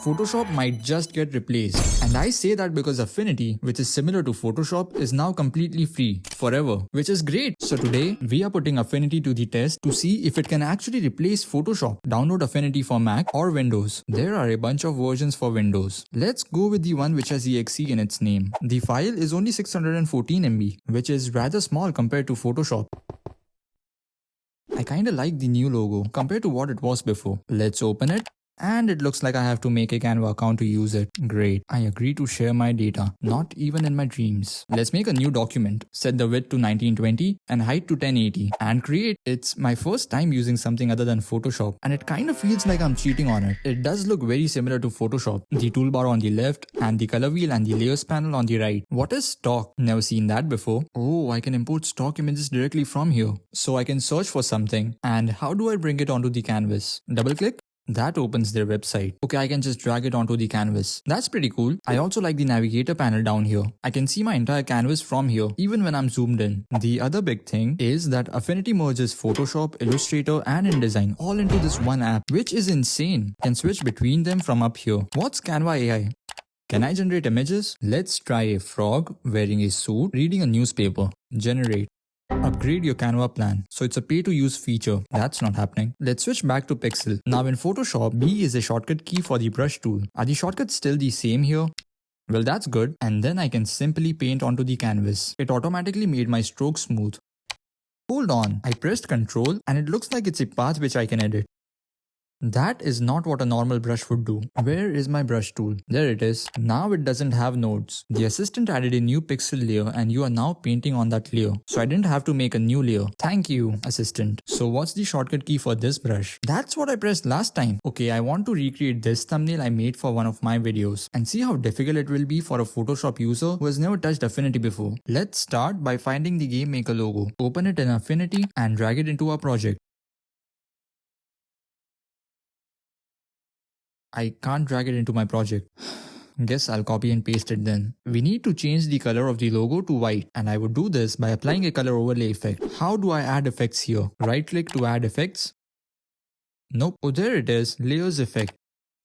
Photoshop might just get replaced. And I say that because Affinity, which is similar to Photoshop, is now completely free forever, which is great. So today we are putting Affinity to the test to see if it can actually replace Photoshop. Download Affinity for Mac or Windows. There are a bunch of versions for Windows. Let's go with the one which has exe in its name. The file is only 614 MB, which is rather small compared to Photoshop. I kinda like the new logo compared to what it was before. Let's open it. And it looks like I have to make a Canva account to use it. Great. I agree to share my data. Not even in my dreams. Let's make a new document. Set the width to 1920 and height to 1080 and create. It's my first time using something other than Photoshop and it kind of feels like I'm cheating on it. It does look very similar to Photoshop. The toolbar on the left and the color wheel and the layers panel on the right. What is stock? Never seen that before. Oh, I can import stock images directly from here. So I can search for something. And how do I bring it onto the canvas? Double click. That opens their website. Okay, I can just drag it onto the canvas. That's pretty cool. I also like the navigator panel down here. I can see my entire canvas from here, even when I'm zoomed in. The other big thing is that Affinity merges Photoshop, Illustrator, and InDesign all into this one app, which is insane. Can switch between them from up here. What's Canva AI? Can I generate images? Let's try a frog wearing a suit, reading a newspaper. Generate. Upgrade your Canva plan. So it's a pay-to-use feature. That's not happening. Let's switch back to Pixel. Now in Photoshop, B is a shortcut key for the brush tool. Are the shortcuts still the same here? Well, that's good. And then I can simply paint onto the canvas. It automatically made my stroke smooth. Hold on. I pressed Ctrl and it looks like it's a path which I can edit. That is not what a normal brush would do. Where is my brush tool? There it is. Now it doesn't have nodes. The assistant added a new pixel layer and you are now painting on that layer. So I didn't have to make a new layer. Thank you, assistant. So what's the shortcut key for this brush? That's what I pressed last time. Okay, I want to recreate this thumbnail I made for one of my videos and see how difficult it will be for a Photoshop user who has never touched Affinity before. Let's start by finding the Game Maker logo. Open it in Affinity and drag it into our project. I can't drag it into my project. Guess I'll copy and paste it then. We need to change the color of the logo to white and I would do this by applying a color overlay effect. How do I add effects here? Right click to add effects. Nope. Oh, there it is. Layers effect.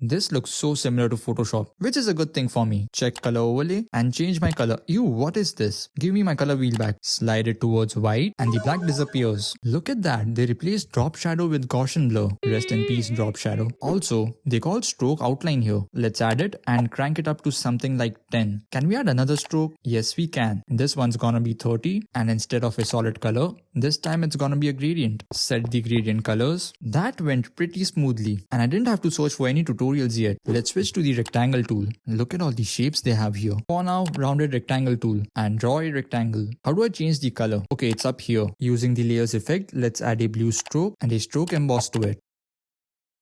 This looks so similar to Photoshop, which is a good thing for me. Check color overlay and change my color. Ew, what is this? Give me my color wheel back. Slide it towards white and the black disappears. Look at that. They replaced drop shadow with Gaussian blur. Rest in peace, drop shadow. Also, they call stroke outline here. Let's add it and crank it up to something like 10. Can we add another stroke? Yes, we can. This one's gonna be 30 and instead of a solid color, this time it's gonna be a gradient. Set the gradient colors. That went pretty smoothly and I didn't have to search for any tutorials yet. Let's switch to the rectangle tool. Look at all the shapes they have here. For now, rounded rectangle tool and draw a rectangle. How do I change the color? Okay, it's up here. Using the layers effect, let's add a blue stroke and a stroke emboss to it.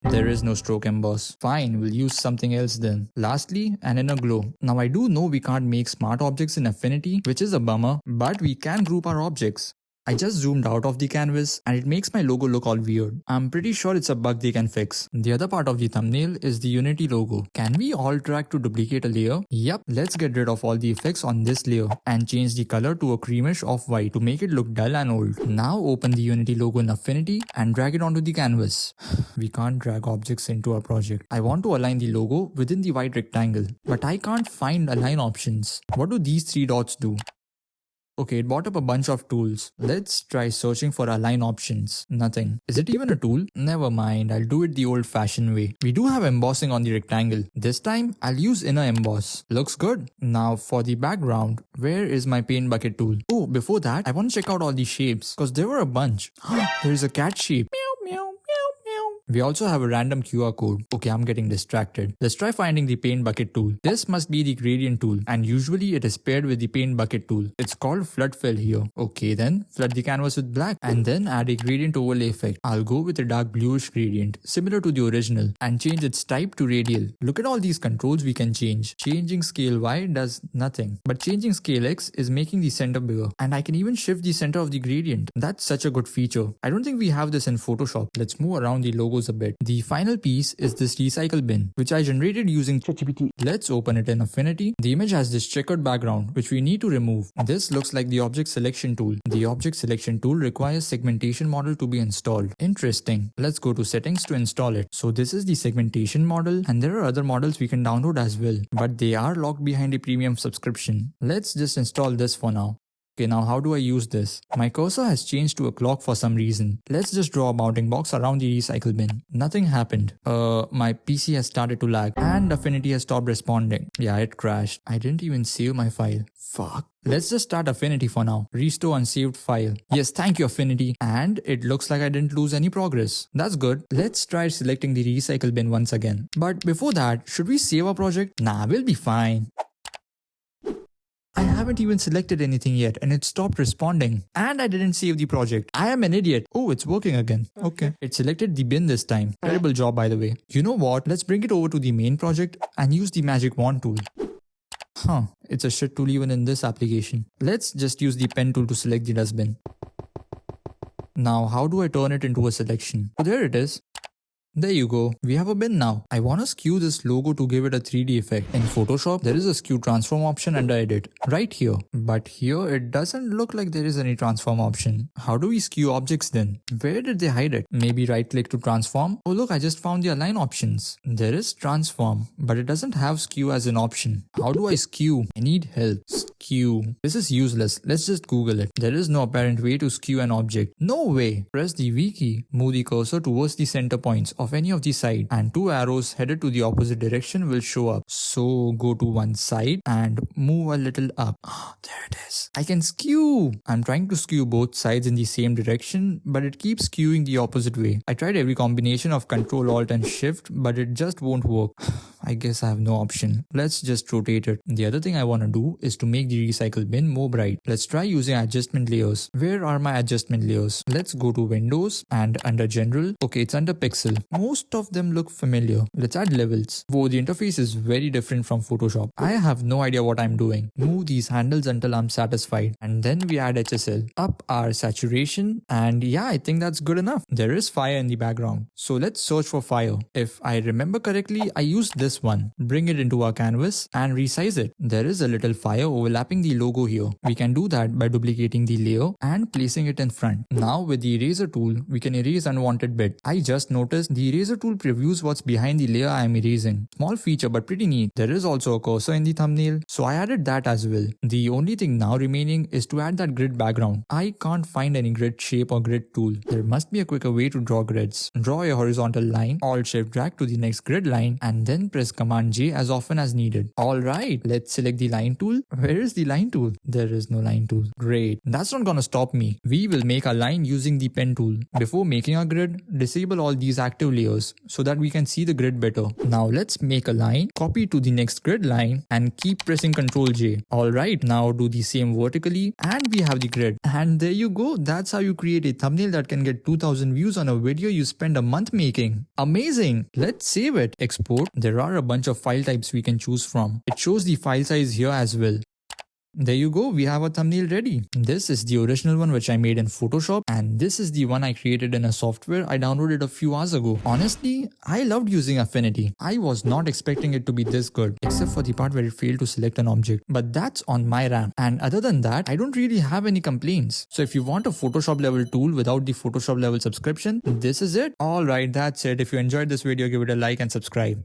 There is no stroke emboss. Fine, we'll use something else then. Lastly, an inner glow. Now I do know we can't make smart objects in Affinity, which is a bummer, but we can group our objects. I just zoomed out of the canvas and it makes my logo look all weird. I'm pretty sure it's a bug they can fix. The other part of the thumbnail is the Unity logo. Can we alt drag to duplicate a layer? Yep, let's get rid of all the effects on this layer and change the color to a creamish off-white to make it look dull and old. Now open the Unity logo in Affinity and drag it onto the canvas. We can't drag objects into our project. I want to align the logo within the white rectangle, but I can't find align options. What do these three dots do? Okay, it brought up a bunch of tools. Let's try searching for align options. Nothing. Is it even a tool? Never mind, I'll do it the old-fashioned way. We do have embossing on the rectangle. This time, I'll use inner emboss. Looks good. Now for the background, where is my paint bucket tool? Oh, before that, I want to check out all the shapes because there were a bunch. There is a cat shape. Meow, meow. We also have a random QR code. Okay, I'm getting distracted. Let's try finding the paint bucket tool. This must be the gradient tool and usually it is paired with the paint bucket tool. It's called flood fill here. Okay then, flood the canvas with black and then add a gradient overlay effect. I'll go with a dark bluish gradient similar to the original and change its type to radial. Look at all these controls we can change. Changing scale Y does nothing, but changing scale X is making the center bigger and I can even shift the center of the gradient. That's such a good feature. I don't think we have this in Photoshop. Let's move around the logos shadows a bit. The final piece is this recycle bin, which I generated using ChatGPT. Let's open it in Affinity. The image has this checkered background, which we need to remove. This looks like the object selection tool. The object selection tool requires segmentation model to be installed. Interesting. Let's go to settings to install it. So this is the segmentation model, and there are other models we can download as well, but they are locked behind a premium subscription. Let's just install this for now. Okay, now how do I use this? My cursor has changed to a clock for some reason. Let's just draw a bounding box around the recycle bin. Nothing happened. My PC has started to lag and Affinity has stopped responding. Yeah, it crashed. I didn't even save my file. Fuck. Let's just start Affinity for now. Restore unsaved file. Yes, thank you Affinity. And it looks like I didn't lose any progress. That's good. Let's try selecting the recycle bin once again. But before that, should we save our project? Nah, we'll be fine. I haven't even selected anything yet and it stopped responding. And I didn't save the project. I am an idiot. Oh, it's working again. Okay. It selected the bin this time. Terrible job by the way. You know what? Let's bring it over to the main project and use the magic wand tool. Huh, it's a shit tool even in this application. Let's just use the pen tool to select the dustbin. Now, how do I turn it into a selection? Oh, there it is. There you go. We have a bin now. I want to skew this logo to give it a 3D effect. In Photoshop, there is a skew transform option under edit, right here. But here, it doesn't look like there is any transform option. How do we skew objects then? Where did they hide it? Maybe right click to transform? Oh look, I just found the align options. There is transform, but it doesn't have skew as an option. How do I skew? I need help. Skew. This is useless. Let's just Google it. There is no apparent way to skew an object. No way. Press the V key. Move the cursor towards the center points of any of the side and two arrows headed to the opposite direction will show up. So go to one side and move a little up. Oh, there it is. I can skew. I'm trying to skew both sides in the same direction, but it keeps skewing the opposite way. I tried every combination of Ctrl, Alt and Shift, but it just won't work. I guess I have no option. Let's just rotate it. The other thing I want to do is to make the recycle bin more bright. Let's try using adjustment layers. Where are my adjustment layers? Let's go to Windows and under General. Okay, it's under Pixel. Most of them look familiar. Let's add levels. Whoa, the interface is very different from Photoshop. I have no idea what I'm doing. Move these handles until I'm satisfied. And then we add HSL. Up our saturation. And yeah, I think that's good enough. There is fire in the background. So let's search for fire. If I remember correctly, I used this one. Bring it into our canvas and resize it. There is a little fire overlapping the logo here. We can do that by duplicating the layer and placing it in front. Now with the eraser tool, we can erase unwanted bit. I just noticed the eraser tool previews what's behind the layer I am erasing. Small feature but pretty neat. There is also a cursor in the thumbnail, so I added that as well. The only thing now remaining is to add that grid background. I can't find any grid shape or grid tool. There must be a quicker way to draw grids. Draw a horizontal line, Alt Shift drag to the next grid line and then press Command J as often as needed. Alright, let's select the line tool. Where is the line tool? There is no line tool. Great. That's not gonna stop me. We will make a line using the pen tool. Before making a grid, disable all these active layers so that we can see the grid better. Now let's make a line, copy to the next grid line and keep pressing Ctrl J. Alright, now do the same vertically and we have the grid. And there you go. That's how you create a thumbnail that can get 2000 views on a video you spend a month making. Amazing. Let's save it. Export. There are a bunch of file types we can choose from. It shows the file size here as well. There you go, we have a thumbnail ready. This is the original one which I made in Photoshop and this is the one I created in a software I downloaded a few hours ago. Honestly, I loved using Affinity. I was not expecting it to be this good, except for the part where it failed to select an object. But that's on my RAM. And other than that, I don't really have any complaints. So if you want a Photoshop level tool without the Photoshop level subscription, this is it. Alright, that's it. If you enjoyed this video, give it a like and subscribe.